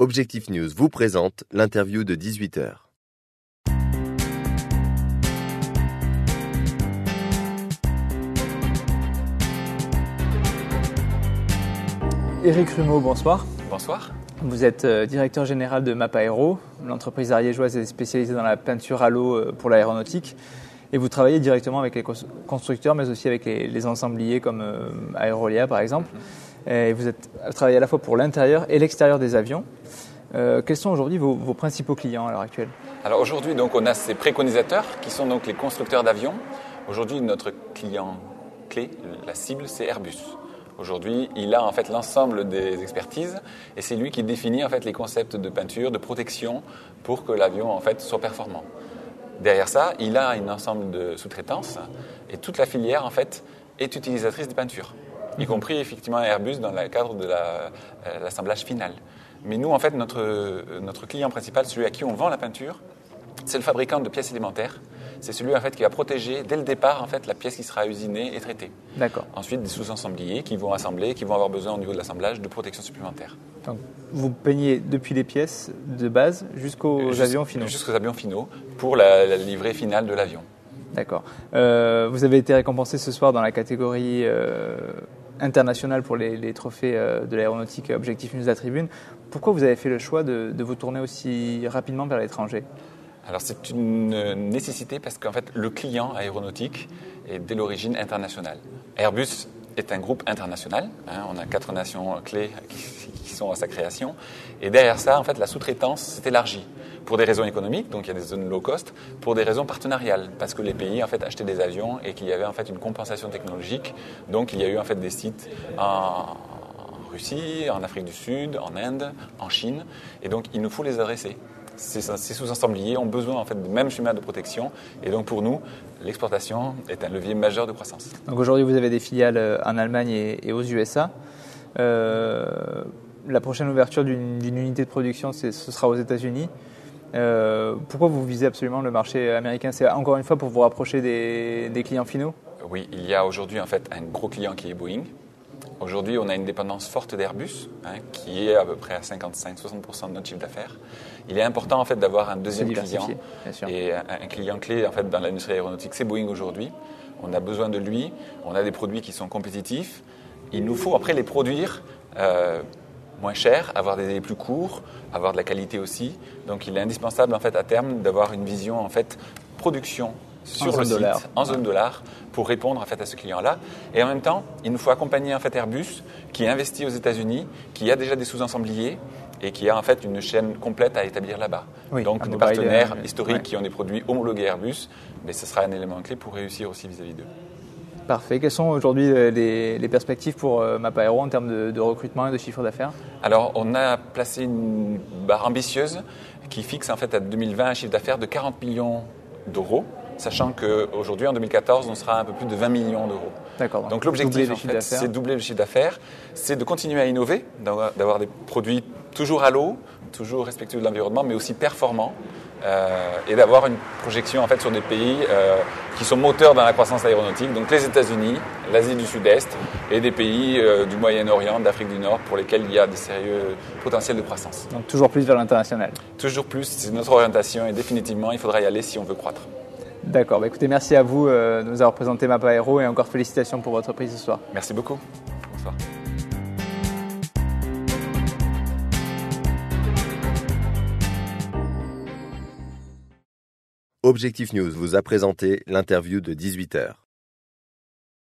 Objectif News vous présente l'interview de 18h. Éric Rumeau, bonsoir. Bonsoir. Vous êtes directeur général de Map Aero. L'entreprise ariégeoise est spécialisée dans la peinture à l'eau pour l'aéronautique. Et vous travaillez directement avec les constructeurs, mais aussi avec les ensembliers comme Aerolia, par exemple. Et vous travaillez à la fois pour l'intérieur et l'extérieur des avions. Quels sont aujourd'hui vos principaux clients à l'heure actuelle ? Alors aujourd'hui, donc, on a ces préconisateurs qui sont donc les constructeurs d'avions. Aujourd'hui, notre client clé, la cible, c'est Airbus. Aujourd'hui, il a en fait l'ensemble des expertises et c'est lui qui définit en fait les concepts de peinture, de protection pour que l'avion en fait soit performant. Derrière ça, il a un ensemble de sous-traitances et toute la filière en fait est utilisatrice de peinture, y compris effectivement Airbus dans le cadre de l'assemblage final. Mais nous en fait notre client principal, celui à qui on vend la peinture, c'est le fabricant de pièces élémentaires. C'est celui en fait qui va protéger dès le départ en fait la pièce qui sera usinée et traitée. D'accord. Ensuite, des sous-ensembliers qui vont assembler, qui vont avoir besoin au niveau de l'assemblage de protection supplémentaire. Donc, vous peignez depuis les pièces de base jusqu'aux avions finaux. Jusqu'aux avions finaux pour la livrée finale de l'avion. D'accord. Vous avez été récompensé ce soir dans la catégorie internationale pour les trophées de l'aéronautique Objectif News La Tribune. Pourquoi vous avez fait le choix de vous tourner aussi rapidement vers l'étranger ? Alors c'est une nécessité parce qu'en fait le client aéronautique est dès l'origine international. Airbus est un groupe international, on a 4 nations clés qui sont à sa création et derrière ça en fait la sous-traitance s'est élargie pour des raisons économiques, donc il y a des zones low cost, pour des raisons partenariales parce que les pays en fait achetaient des avions et qu'il y avait en fait une compensation technologique, donc il y a eu en fait des sites en Russie, en Afrique du Sud, en Inde, en Chine et donc il nous faut les adresser. Ces sous-ensembliers ont besoin en fait du même schéma de protection et donc pour nous, l'exportation est un levier majeur de croissance. Donc aujourd'hui, vous avez des filiales en Allemagne et aux USA. La prochaine ouverture d'une unité de production, ce sera aux États-Unis. Pourquoi vous visez absolument le marché américain ? C'est encore une fois pour vous rapprocher des clients finaux ? Oui, il y a aujourd'hui en fait un gros client qui est Boeing. Aujourd'hui, on a une dépendance forte d'Airbus, qui est à peu près à 55-60% de notre chiffre d'affaires. Il est important en fait d'avoir un deuxième client et un client clé en fait dans l'industrie aéronautique, c'est Boeing aujourd'hui. On a besoin de lui, on a des produits qui sont compétitifs. Il nous faut après les produire moins cher, avoir des délais plus courts, avoir de la qualité aussi. Donc, il est indispensable en fait à terme d'avoir une vision en fait production sur le site, en zone dollar, pour répondre en fait à ce client-là. Et en même temps, il nous faut accompagner en fait Airbus, qui investit aux États-Unis, qui a déjà des sous-ensembliers et qui a en fait une chaîne complète à établir là-bas. Oui, donc des partenaires historiques qui ont des produits homologués Airbus, mais ce sera un élément clé pour réussir aussi vis-à-vis d'eux. Parfait. Quelles sont aujourd'hui les perspectives pour Map Aero en termes de recrutement et de chiffre d'affaires ? Alors, on a placé une barre ambitieuse qui fixe en fait à 2020 un chiffre d'affaires de 40 millions d'euros. Sachant qu'aujourd'hui, en 2014, on sera à un peu plus de 20 millions d'euros. D'accord. Donc l'objectif, en fait, c'est de doubler le chiffre d'affaires, c'est de continuer à innover, d'avoir des produits toujours à l'eau, toujours respectueux de l'environnement, mais aussi performants, et d'avoir une projection en fait sur des pays qui sont moteurs dans la croissance aéronautique, donc les États-Unis, l'Asie du Sud-Est et des pays du Moyen-Orient, d'Afrique du Nord, pour lesquels il y a des sérieux potentiels de croissance. Donc toujours plus vers l'international. Toujours plus, c'est notre orientation et définitivement, il faudra y aller si on veut croître. D'accord, écoutez, merci à vous de nous avoir présenté Map Aero et encore félicitations pour votre prise ce soir. Merci beaucoup. Bonsoir. Objectif News vous a présenté l'interview de 18h.